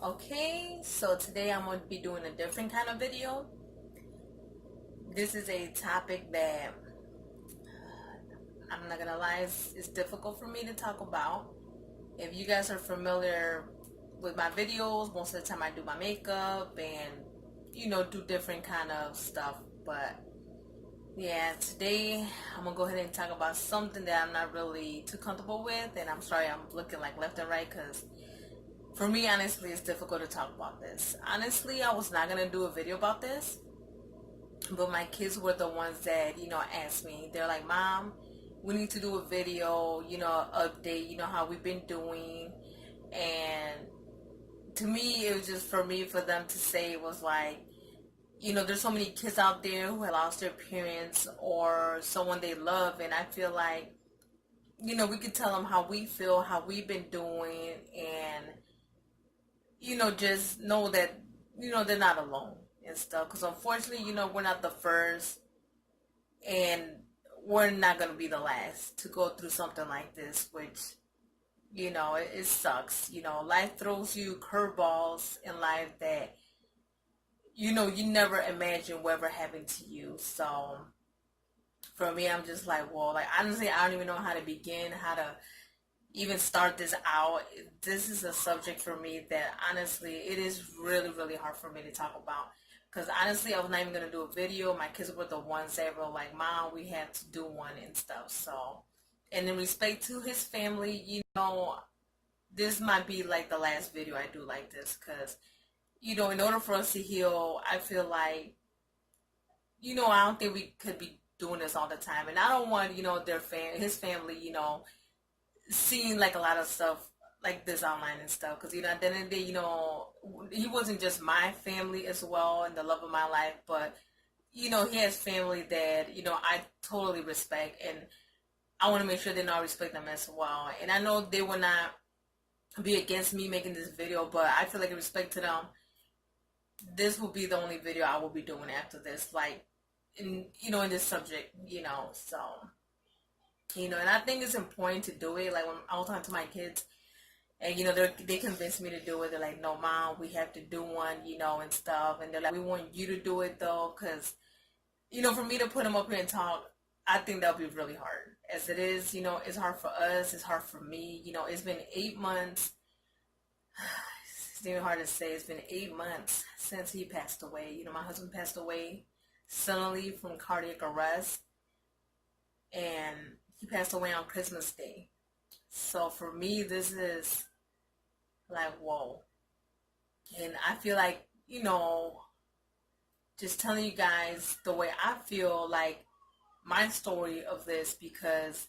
Okay, so today I'm going to be doing a different kind of video. This is a topic that I'm not gonna lie, it's difficult for me to talk about. If you guys are familiar with my videos, most of the time I do my makeup and do different kind of stuff. But yeah, today I'm gonna go ahead and talk about something that I'm not really too comfortable with, and I'm sorry I'm looking like left and right because for me, honestly, it's difficult to talk about this. Honestly, I was not gonna do a video about this, but my kids were the ones that asked me. They're like, "Mom, we need to do a video, update, how we've been doing." And to me, it was just for them to say it was like, there's so many kids out there who have lost their parents or someone they love, and I feel like, we could tell them how we feel, how we've been doing, and just know that, they're not alone and stuff. Because unfortunately, we're not the first, and we're not going to be the last to go through something like this, which, it sucks. Life throws you curveballs in life that, you never imagine will ever happen to you. So for me, I'm just like, well, like, honestly, I don't even know how to begin, how to even start this out. This is a subject for me that honestly, it is really, really hard for me to talk about. Because honestly, I was not even going to do a video. My kids were the ones that were like, "Mom, we have to do one," and stuff. So, and in respect to his family, this might be like the last video I do like this. Because, in order for us to heal, I feel like, I don't think we could be doing this all the time. And I don't want, his family, seeing like a lot of stuff like this online and stuff, because at the end of the day, he wasn't just my family as well and the love of my life, but he has family that I totally respect, and I want to make sure they know I respect them as well. And I know they will not be against me making this video, but I feel like in respect to them, this will be the only video I will be doing after this, like in this subject, so and I think it's important to do it. Like when I was talking to my kids, and they convinced me to do it. They're like, "No, Mom, we have to do one," and stuff. And they're like, "We want you to do it though, because for me to put them up here and talk, I think that'll be really hard. As it is, it's hard for us. It's hard for me. It's been 8 months. It's even hard to say. It's been 8 months since he passed away. My husband passed away suddenly from cardiac arrest, and he passed away on Christmas Day. So for me, this is like, whoa. And I feel like, just telling you guys the way I feel, like my story of this, because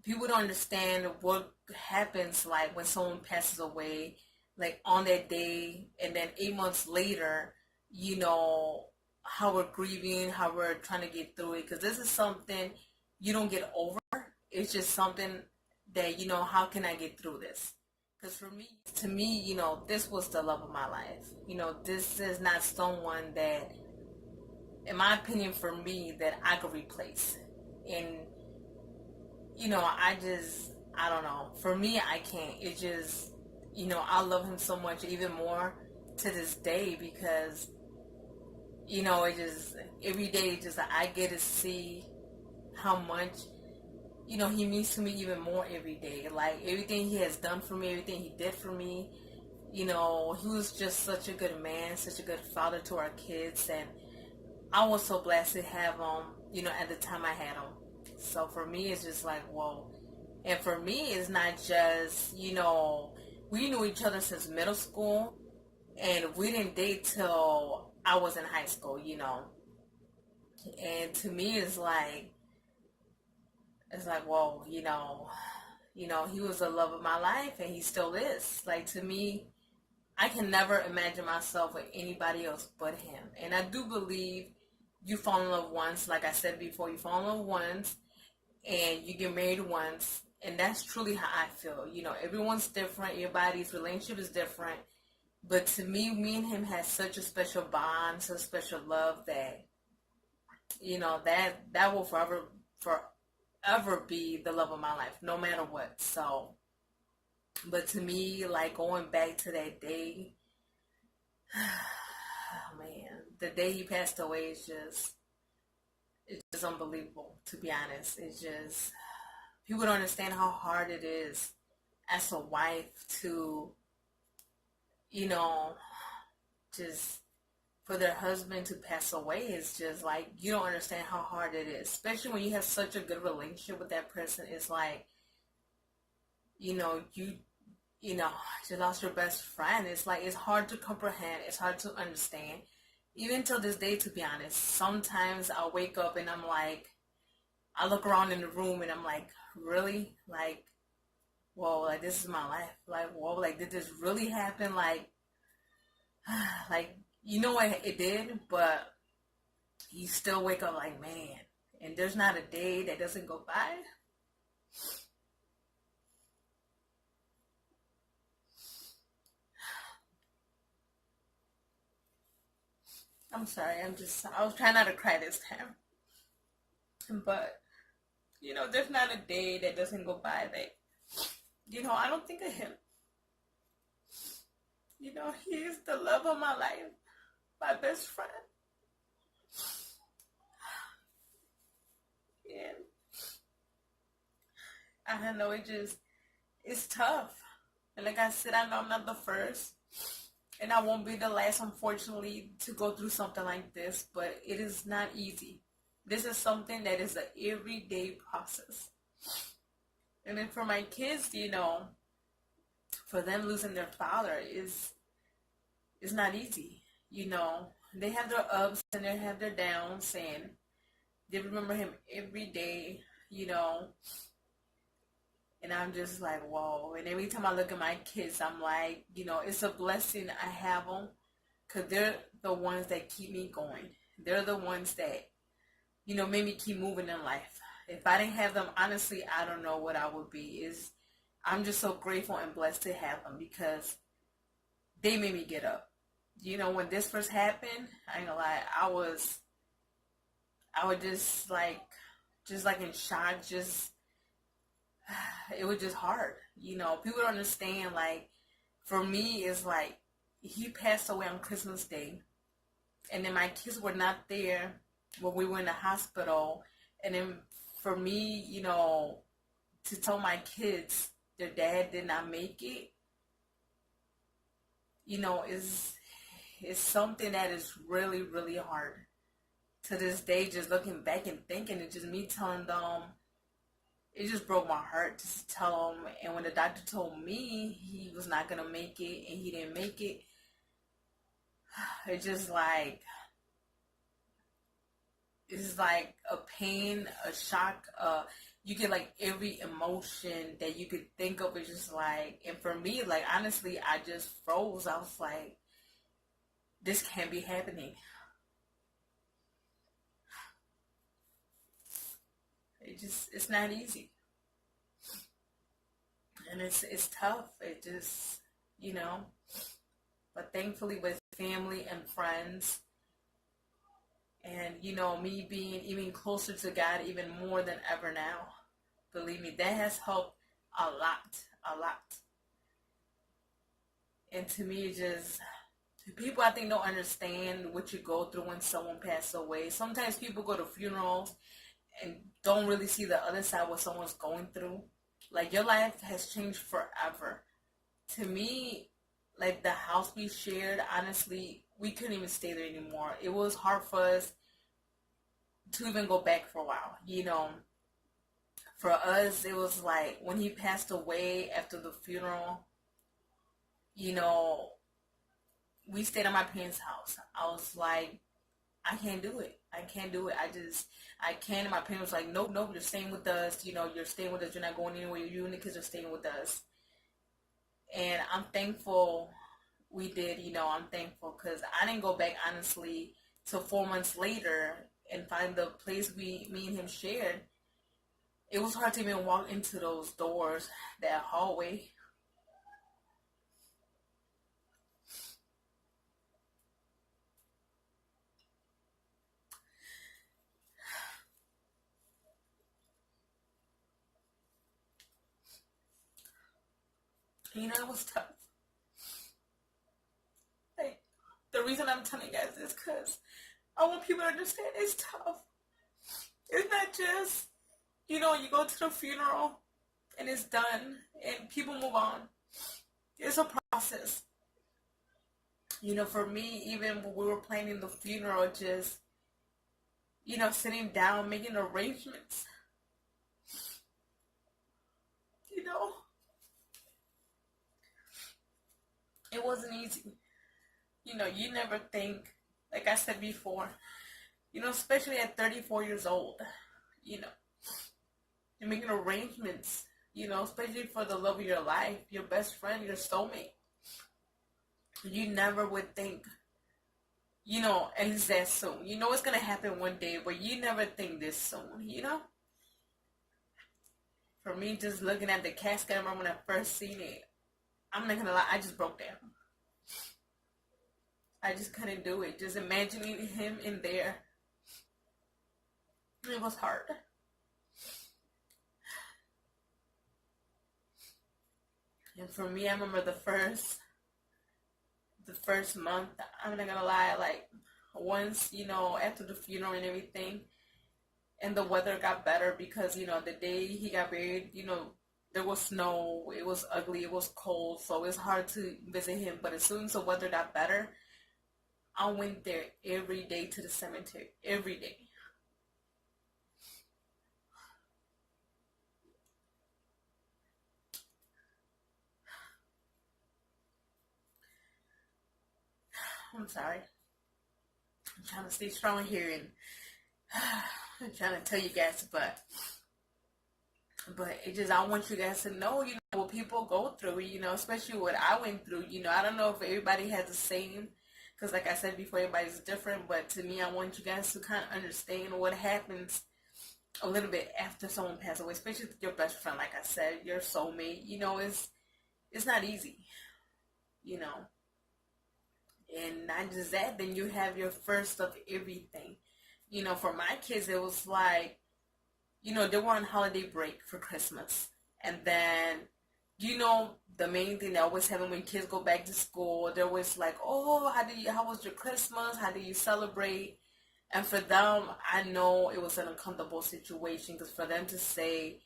people don't understand what happens like when someone passes away, like on that day, and then 8 months later, how we're grieving, how we're trying to get through it. Because this is something you don't get over. It's just something that, how can I get through this? Because for me, to me, this was the love of my life. This is not someone that, in my opinion, for me, that I could replace. And, I don't know. For me, I can't. It just, I love him so much, even more to this day, because, it just, every day, just, I get to see how much he means to me even more every day. Like everything he has done for me, everything he did for me, he was just such a good man, such a good father to our kids, and I was so blessed to have him, at the time I had him. So for me, it's just like, whoa. And for me, it's not just, we knew each other since middle school, and we didn't date till I was in high school. And to me, it's like, whoa, he was the love of my life, and he still is. Like, to me, I can never imagine myself with anybody else but him. And I do believe you fall in love once, like I said before, you fall in love once, and you get married once, and that's truly how I feel. Everyone's different, everybody's relationship is different, but to me and him had such a special bond, such a special love that, that will forever be the love of my life, no matter what. So But to me, like going back to that day, oh man, the day he passed away is just, it's just unbelievable, to be honest. It's just, people don't understand how hard it is as a wife to, you know, just for their husband to pass away. Is just like, you don't understand how hard it is, especially when you have such a good relationship with that person. It's like, you just lost your best friend. It's like, it's hard to comprehend, it's hard to understand. Even till this day, to be honest, sometimes I'll wake up and I'm like, I look around in the room and I'm like, really? Like, whoa, like this is my life. Like, whoa, like did this really happen? Like, like, what it did, but you still wake up like, man. And there's not a day that doesn't go by. I'm sorry, I was trying not to cry this time. But, there's not a day that doesn't go by that, I don't think of him. He is the love of my life, my best friend. And I know it's tough. And like I said, I know I'm not the first. And I won't be the last, unfortunately, to go through something like this. But it is not easy. This is something that is an everyday process. And then for my kids, for them losing their father is not easy. They have their ups and they have their downs, and they remember him every day, and I'm just like, whoa. And every time I look at my kids, I'm like, it's a blessing I have them, because they're the ones that keep me going. They're the ones that, made me keep moving in life. If I didn't have them, honestly, I don't know what I would be. I'm just so grateful and blessed to have them, because they made me get up. When this first happened, I ain't gonna lie, I was just like in shock. It was just hard. People don't understand. Like, for me, it's like he passed away on Christmas Day, and then my kids were not there when we were in the hospital. And then for me, to tell my kids their dad did not make it, is something that is really, really hard. To this day, just looking back and thinking, it's just me telling them, it just broke my heart to tell them. And when the doctor told me he was not going to make it and he didn't make it, it's just like, it's like a pain, a shock. You get like every emotion that you could think of. It's just like, and for me, like, honestly, I just froze. I was like, this can't be happening. It's not easy. And it's tough. It just, but thankfully with family and friends, and me being even closer to God even more than ever now, believe me, that has helped a lot. And to me, just, people I think don't understand what you go through when someone passes away. Sometimes people go to funerals and don't really see the other side, what someone's going through. Like, your life has changed forever. To me, like, the house we shared, honestly, we couldn't even stay there anymore. It was hard for us to even go back for a while. For us, it was like when he passed away after the funeral, you know, we stayed at my parents' house. I was like, I can't do it. I can't do it. I can't. And my parents were like, nope, nope, you're staying with us. You're staying with us. You're not going anywhere. You and the kids are staying with us. And I'm thankful we did. I'm thankful, because I didn't go back, honestly, till 4 months later and find the place me and him shared. It was hard to even walk into those doors, that hallway. You know, it was tough. Like, the reason I'm telling you guys is because I want people to understand it's tough. It's not just, you know, you go to the funeral and it's done and people move on. It's a process. You know, for me, even when we were planning the funeral, just, you know, sitting down, making arrangements, you know, it wasn't easy. You know, you never think, like I said before, you know, especially at 34 years old, you know, you're making arrangements, you know, especially for the love of your life, your best friend, your soulmate. You never would think, you know, and it's that soon. You know it's going to happen one day, but you never think this soon, you know? For me, just looking at the casket, I remember when I first seen it, I'm not going to lie, I just broke down. I just couldn't do it. Just imagining him in there, it was hard. And for me, I remember the first month, I'm not gonna lie, like once, you know, after the funeral and everything, and the weather got better because, you know, the day he got buried, you know, there was snow, it was ugly, it was cold, so it was hard to visit him. But as soon as the weather got better, I went there every day to the cemetery, every day. I'm sorry. I'm trying to stay strong here and I'm trying to tell you guys, but it just, I want you guys to know, you know, what people go through, you know, especially what I went through. You know, I don't know if everybody has the same, because like I said before, everybody's different, but to me, I want you guys to kind of understand what happens a little bit after someone passes away, especially your best friend, like I said, your soulmate. You know, it's not easy, you know. And not just that, then you have your first of everything. You know, for my kids, it was like, you know, they were on holiday break for Christmas. And then, you know, the main thing that always happens when kids go back to school, they're always like, oh, how was your Christmas? How do you celebrate? And for them, I know it was an uncomfortable situation because for them to say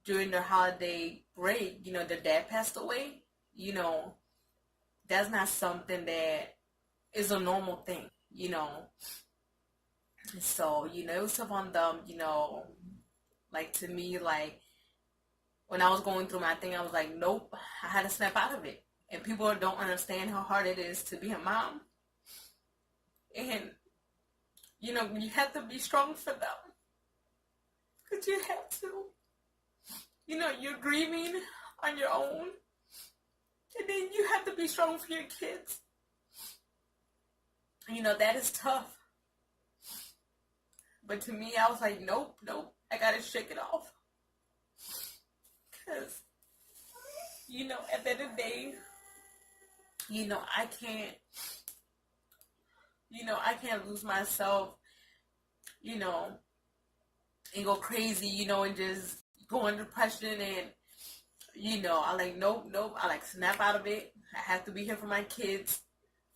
during their holiday break, you know, their dad passed away, you know, that's not something that is a normal thing, you know. So, you know, it was tough on them, you know, like to me, like when I was going through my thing, I was like, nope, I had to snap out of it. And people don't understand how hard it is to be a mom. And, you know, you have to be strong for them. Because you have to. You know, you're grieving on your own. And then you have to be strong for your kids. You know, that is tough. But to me, I was like, nope, I gotta shake it off. Because, you know, at the end of the day, you know, I can't lose myself, you know, and go crazy, you know, and just go into depression and, you know, I like, nope, I like snap out of it. I have to be here for my kids,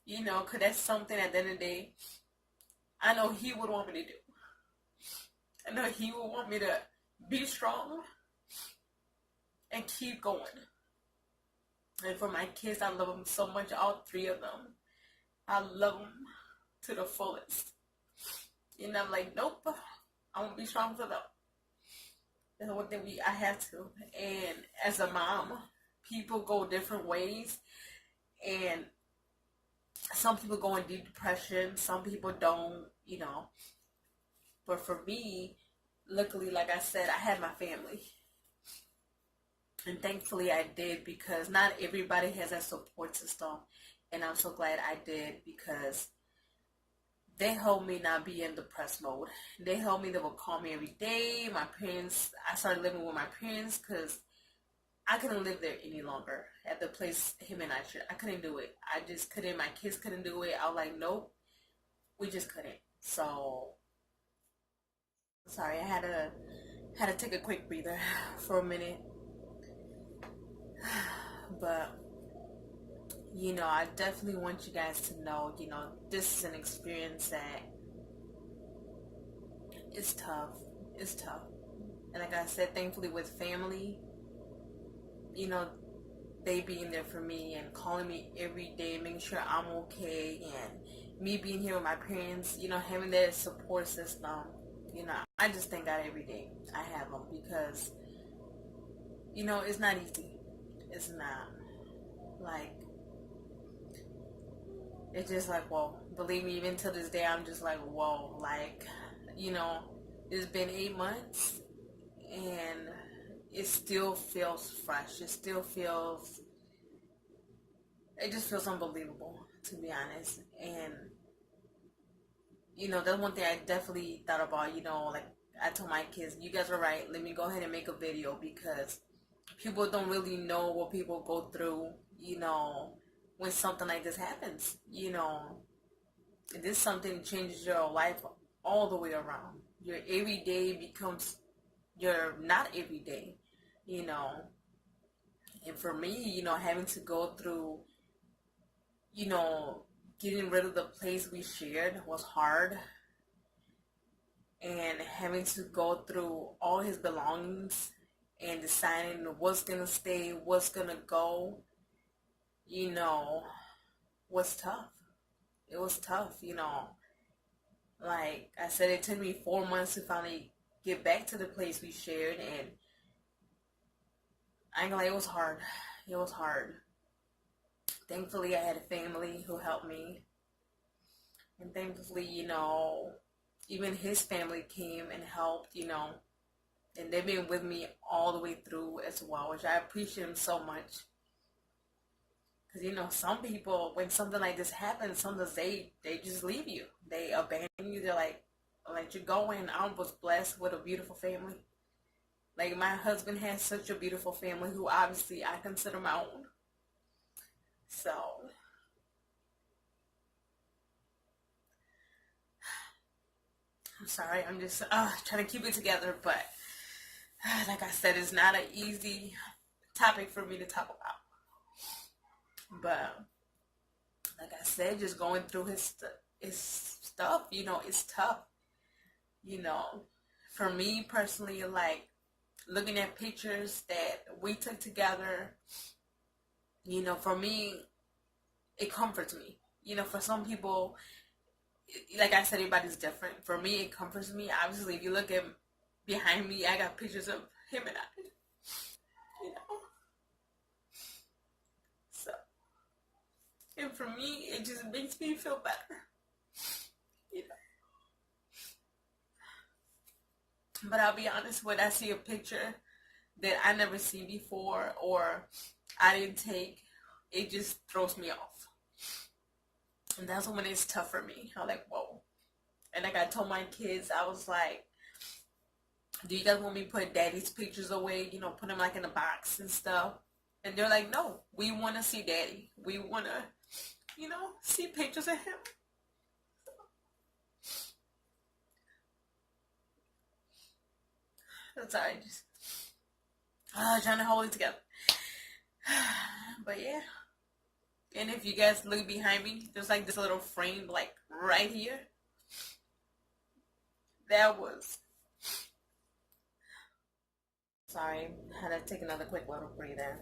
you know, because that's something at the end of the day, I know he would want me to do. I know he would want me to be strong and keep going. And for my kids, I love them so much, all three of them. I love them to the fullest. And I'm like, nope, I won't be strong for them. That's one thing I have to. And as a mom, people go different ways. And some people go in deep depression. Some people don't, you know. But for me, luckily, like I said, I had my family. And thankfully I did, because not everybody has that support system. And I'm so glad I did, because they helped me not be in depressed mode. They helped me, they would call me every day. My parents, I started living with my parents because I couldn't live there any longer at the place him and I shared. I couldn't do it. I just couldn't. My kids couldn't do it. I was like, nope, we just couldn't. So, sorry, I had to take a quick breather for a minute. But I definitely want you guys to know, this is an experience that is tough. It's tough. And like I said, thankfully with family, you know, they being there for me and calling me every day, making sure I'm okay, and me being here with my parents, having that support system, I just thank God every day I have them because, it's not easy. It's not. Like, it's just like, whoa. Believe me, even to this day, I'm just like, whoa. Like, you know, it's been 8 months and it still feels fresh. It just feels unbelievable, to be honest. And, that's one thing I definitely thought about, like I told my kids, you guys are right. Let me go ahead and make a video because people don't really know what people go through, when something like this happens, this something changes your life all the way around. Your everyday becomes your not everyday, you know. And for me, having to go through, you know, getting rid of the place we shared was hard. And having to go through all his belongings and deciding what's gonna stay, what's gonna go, was tough. It was tough, Like I said, it took me 4 months to finally get back to the place we shared, and I ain't gonna lie, it was hard. It was hard. Thankfully, I had a family who helped me, and thankfully, even his family came and helped, and they've been with me all the way through as well, which I appreciate them so much. Because, some people, when something like this happens, sometimes they just leave you. They abandon you. They're like, I'll let you go. And I was blessed with a beautiful family. Like, my husband has such a beautiful family who obviously I consider my own. So, I'm sorry. I'm just trying to keep it together. But, like I said, it's not an easy topic for me to talk about. But like I said, just going through his stuff, it's tough. For me personally, like looking at pictures that we took together, for me, it comforts me. For some people, like I said, everybody's different. For me, it comforts me. Obviously, if you look at behind me, I got pictures of him and I. You know, so and for me, it just makes me feel better. You know. But I'll be honest, when I see a picture that I never seen before or I didn't take, it just throws me off. And that's when it's tough for me. I'm like, whoa. And like I told my kids, I was like, do you guys want me to put daddy's pictures away? Put them like in a box and stuff. And they're like, no, we want to see daddy. We want to, see pictures of him. That's all right. Just trying to hold it together. But yeah. And if you guys look behind me, there's like this little frame like right here. That was... Sorry, had to take another quick little breather.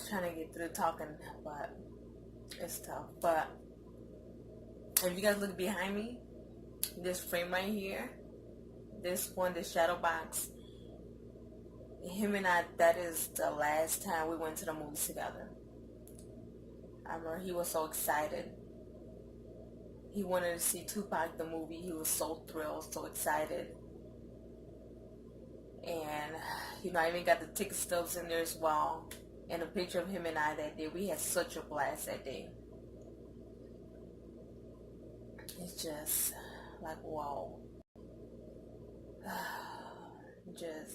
Trying to get through talking, but it's tough. But if you guys look behind me, this frame right here, this shadow box, him and I, that is the last time we went to the movies together. I remember he was so excited. He wanted to see Tupac the movie. He was so thrilled, so excited. And, I even got the ticket stubs in there as well. And a picture of him and I that day. We had such a blast that day. It's just like, whoa.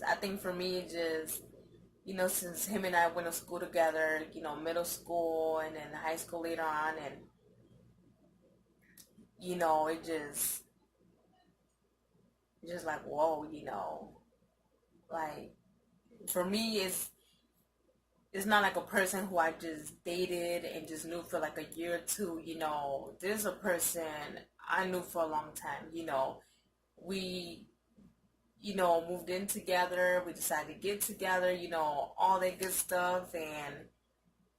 I think for me, since him and I went to school together, middle school and then high school later on, and, it just like, whoa, like, for me, it's not like a person who I just dated and just knew for like a year or two. There's a person I knew for a long time. We moved in together. We decided to get together. All that good stuff, and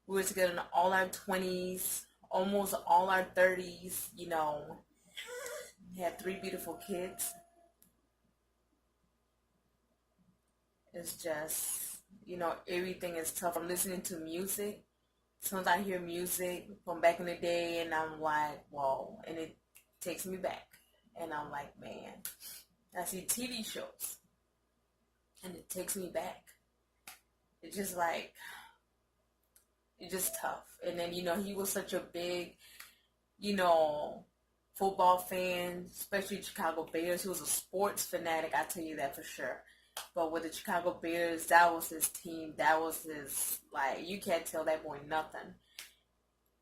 we were together in all our 20s, almost all our 30s. Had 3 beautiful kids. It's just, everything is tough. I'm listening to music. Sometimes I hear music from back in the day, and I'm like, whoa, and it takes me back. And I'm like, man, I see TV shows, and it takes me back. It's just like, it's just tough. And then, he was such a big, you know, football fan, especially Chicago Bears. He was a sports fanatic, I tell you that for sure. But with the Chicago Bears, that was his team. That was his, like, you can't tell that boy nothing.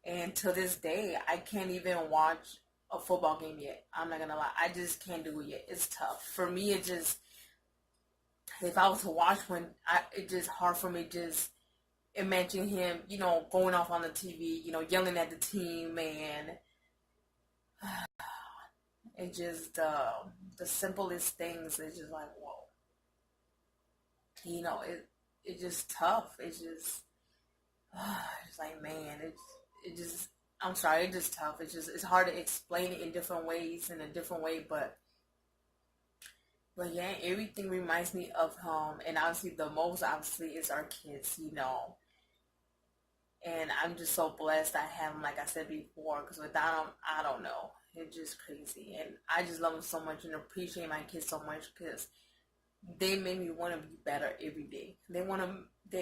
And to this day, I can't even watch a football game yet. I'm not going to lie. I just can't do it yet. It's tough. For me, it just, if I was to watch one, it's just hard for me just imagine him, going off on the TV, yelling at the team, and it just, the simplest things is just like, whoa. It's just tough. It's just, it's like, man, it just, I'm sorry, it's just tough. It's hard to explain it in different ways, in a different way, but yeah, everything reminds me of him, and obviously the most, obviously, is our kids, and I'm just so blessed I have them, like I said before, because without them, I don't know. It's just crazy, and I just love them so much and appreciate my kids so much, because they made me want to be better every day. They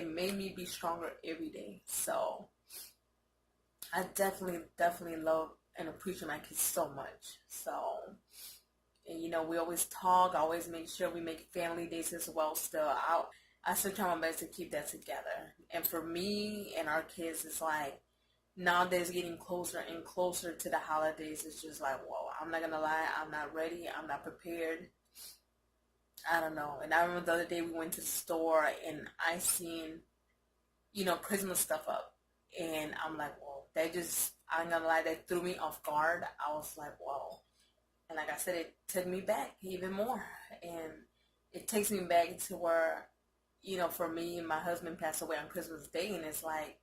made me be stronger every day. So I definitely love and appreciate my kids so much. So, and we always talk. I always make sure we make family days as well. Still, I still try my best to keep that together. And for me and our kids, it's like nowadays getting closer and closer to the holidays. It's just like, whoa, I'm not gonna lie, I'm not ready. I'm not prepared. I don't know. And I remember the other day we went to the store and I seen, Christmas stuff up. And I'm like, whoa, I'm gonna lie, that threw me off guard. I was like, whoa. And like I said, it took me back even more. And it takes me back to where, for me, my husband passed away on Christmas Day, and it's like,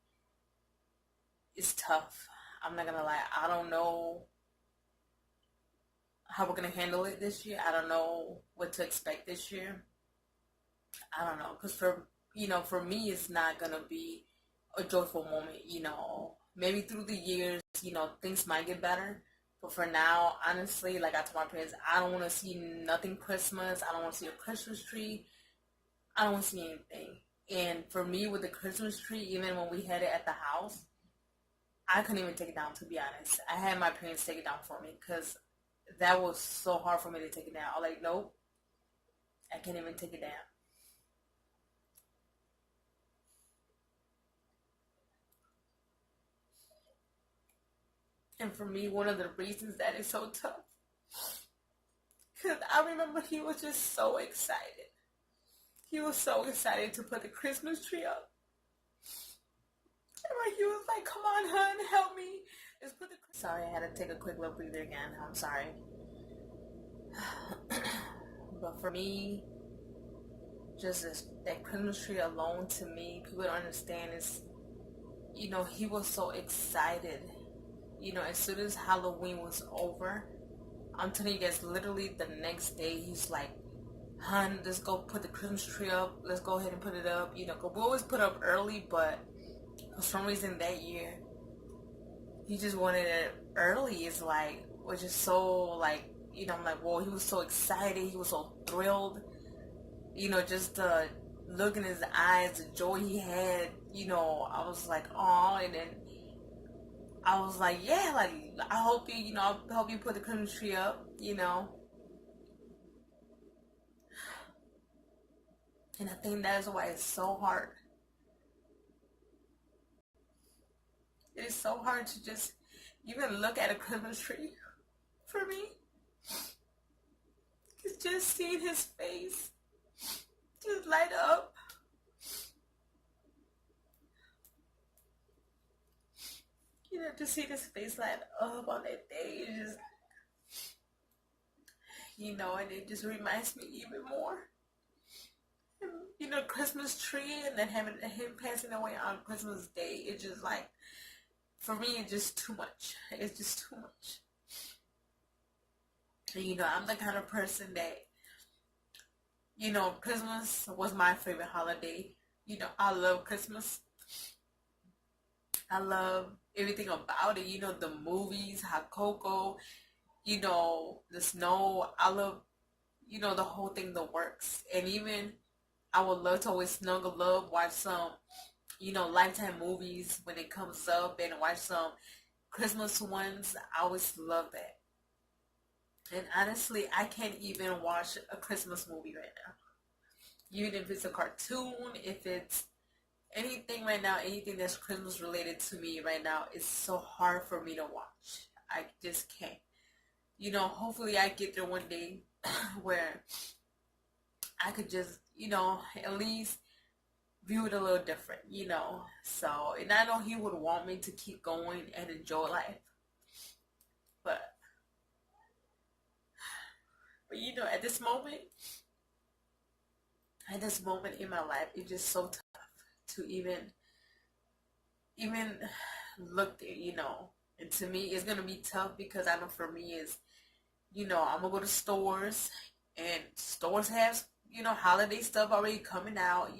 it's tough. I'm not gonna lie. I don't know how we're gonna handle it this year. I don't know what to expect this year. I don't know, because for me, it's not gonna be a joyful moment. Maybe through the years, things might get better. But for now, honestly, like I told my parents, I don't want to see nothing Christmas. I don't want to see a Christmas tree. I don't want to see anything. And for me, with the Christmas tree, even when we had it at the house, I couldn't even take it down, to be honest. I had my parents take it down for me because that was so hard for me to take it down. I was like, nope, I can't even take it down. And for me, one of the reasons that is so tough, because I remember he was just so excited. He was so excited to put the Christmas tree up. And he was like, come on, hun, help me. Let's put the... Sorry, I had to take a quick little breather again. I'm sorry. But for me, just that Christmas tree alone, to me, people don't understand is, he was so excited. As soon as Halloween was over, I'm telling you guys, literally the next day, he's like, hun, let's go put the Christmas tree up. Let's go ahead and put it up. 'Cause we always put up early, but for some reason that year, he just wanted it early. It's like, which is so like, I'm like, whoa, he was so excited. He was so thrilled. Just the look in his eyes, the joy he had, I was like, oh, and then I was like, yeah, like, I hope I hope you put the Christmas tree up, and I think that's why it's so hard. It is so hard to just even look at a Christmas tree for me. It's just seeing his face just light up. to see this face light up on that day, it just, and it just reminds me even more. Christmas tree, and then having him passing away on Christmas Day, it's just like, for me, it's just too much. It's just too much. And, I'm the kind of person that, Christmas was my favorite holiday. I love Christmas. I love everything about it. The movies, hot cocoa, the snow. I love, the whole thing, the works. And even I would love to always snuggle up, watch some, Lifetime movies when it comes up, and watch some Christmas ones. I always love that. And honestly, I can't even watch a Christmas movie right now. Even if it's a cartoon, if it's anything right now, anything that's Christmas related to me right now, it's so hard for me to watch. I just can't. Hopefully I get there one day where I could just, at least view it a little different, So, and I know he would want me to keep going and enjoy life. But at this moment in my life, it's just so tough to even look there, And to me, it's going to be tough because I know for me is, I'm going to go to stores, and stores have, holiday stuff already coming out,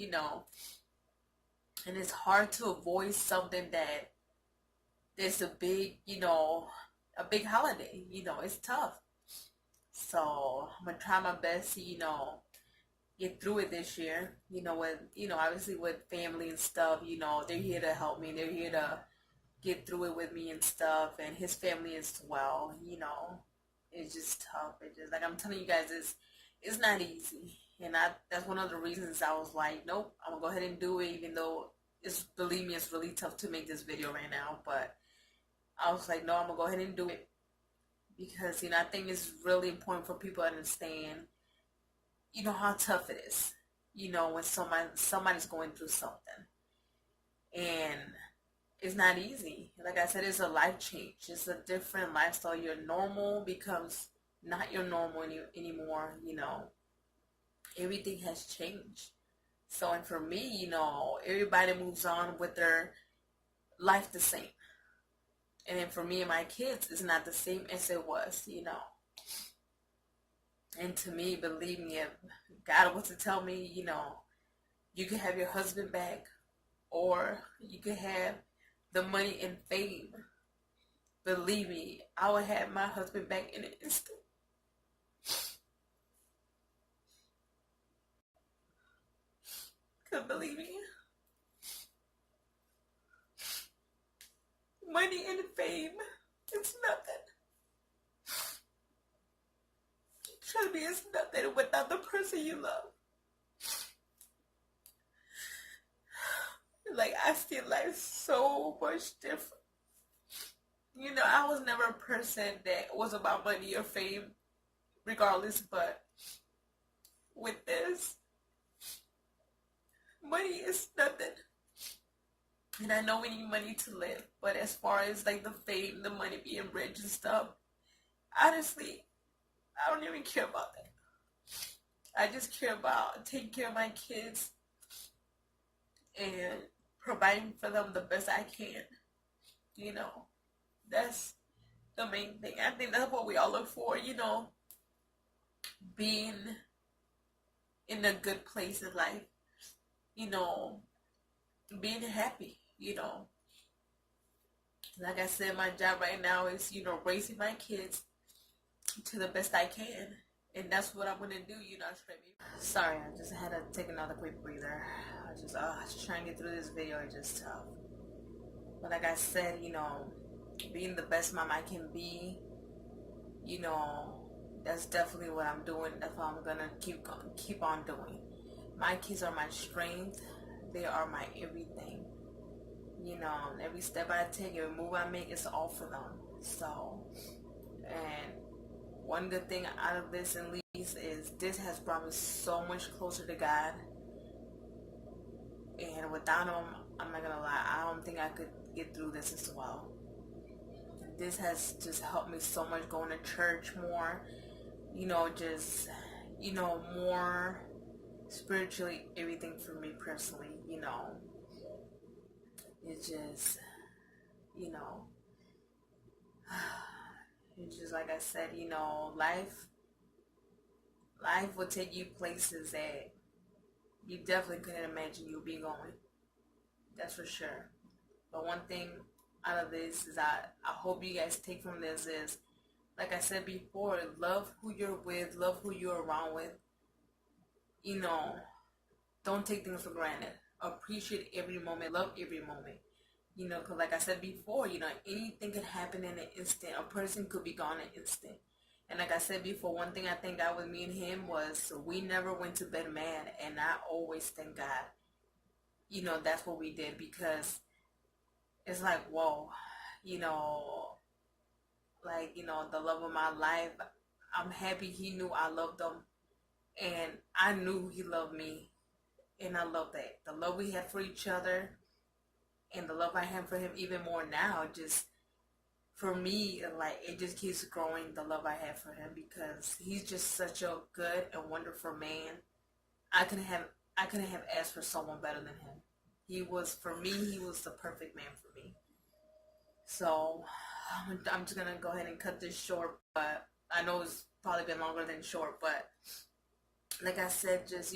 and it's hard to avoid something that there's a big, a big holiday, it's tough. So I'm going to try my best to, get through it this year, with, obviously with family and stuff, they're here to help me. They're here to get through it with me and stuff, and his family as well, It's just tough. It's just, like I'm telling you guys, it's not easy. And that's one of the reasons I was like, nope, I'm going to go ahead and do it, even though believe me, it's really tough to make this video right now. But I was like, no, I'm going to go ahead and do it. Because, I think it's really important for people to understand, how tough it is, when somebody's going through something. And it's not easy. Like I said, it's a life change. It's a different lifestyle. Your normal becomes not your normal anymore, Everything has changed. So, and for me, everybody moves on with their life the same. And then for me and my kids, it's not the same as it was, And to me, believe me, if God was to tell me, you can have your husband back, or you could have the money and fame, believe me, I would have my husband back in an instant. Because believe me, money and fame, it's nothing. Trust me, it's nothing without the person you love. Like, I see life so much different. I was never a person that was about money or fame, regardless, but with this, money is nothing. And I know we need money to live, but as far as like the fame, the money, being rich and stuff, honestly, I don't even care about that. I just care about taking care of my kids and providing for them the best I can. That's the main thing. I think that's what we all look for, being in a good place in life, being happy, Like I said, my job right now is, raising my kids to the best I can. And that's what I'm going to do, Sorry, I just had to take another quick breather. I just trying to get through this video. It's just tough. But like I said, being the best mom I can be, that's definitely what I'm doing. That's what I'm going to keep on doing. My kids are my strength. They are my everything. Every step I take, every move I make, it's all for them. So, and one good thing out of this, at least, is this has brought me so much closer to God. And without him, I'm not gonna lie, I don't think I could get through this as well. this has just helped me so much, going to church more, just, more spiritually, everything for me personally, it's just, you know, it's just like I said, life will take you places that you definitely couldn't imagine you'll be going. That's for sure. But one thing out of this is I hope you guys take from this is, like I said before, love who you're with, love who you're around with. You know, don't take things for granted. Appreciate every moment, love every moment. Because like I said before, anything could happen in an instant. A person could be gone in an instant. And like I said before, one thing I thank God with me and him was we never went to bed mad. And I always thank God, that's what we did, because it's like, whoa, you know, the love of my life. I'm happy he knew I loved him. And I knew he loved me. And I love that. The love we had for each other and the love I have for him even more now, just for me, like, it just keeps growing, the love I have for him, because he's just such a good and wonderful man. I couldn't have asked for someone better than him. He was the perfect man for me. So I'm just gonna go ahead and cut this short, but I know it's probably been longer than short, but like I said, just,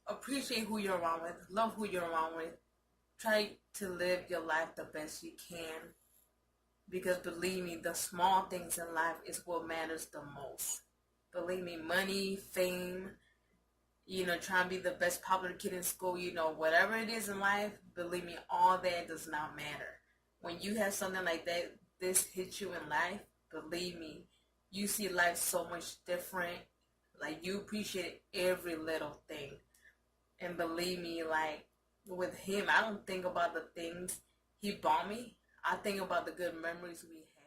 appreciate who you're around with, love who you're around with, try to live your life the best you can, because believe me, the small things in life is what matters the most. Believe me, money, fame, trying to be the best popular kid in school, whatever it is in life, believe me, all that does not matter. When you have something like that, this hits you in life, believe me, you see life so much different. Like, you appreciate every little thing. And believe me, like, with him, I don't think about the things he bought me. I think about the good memories we had.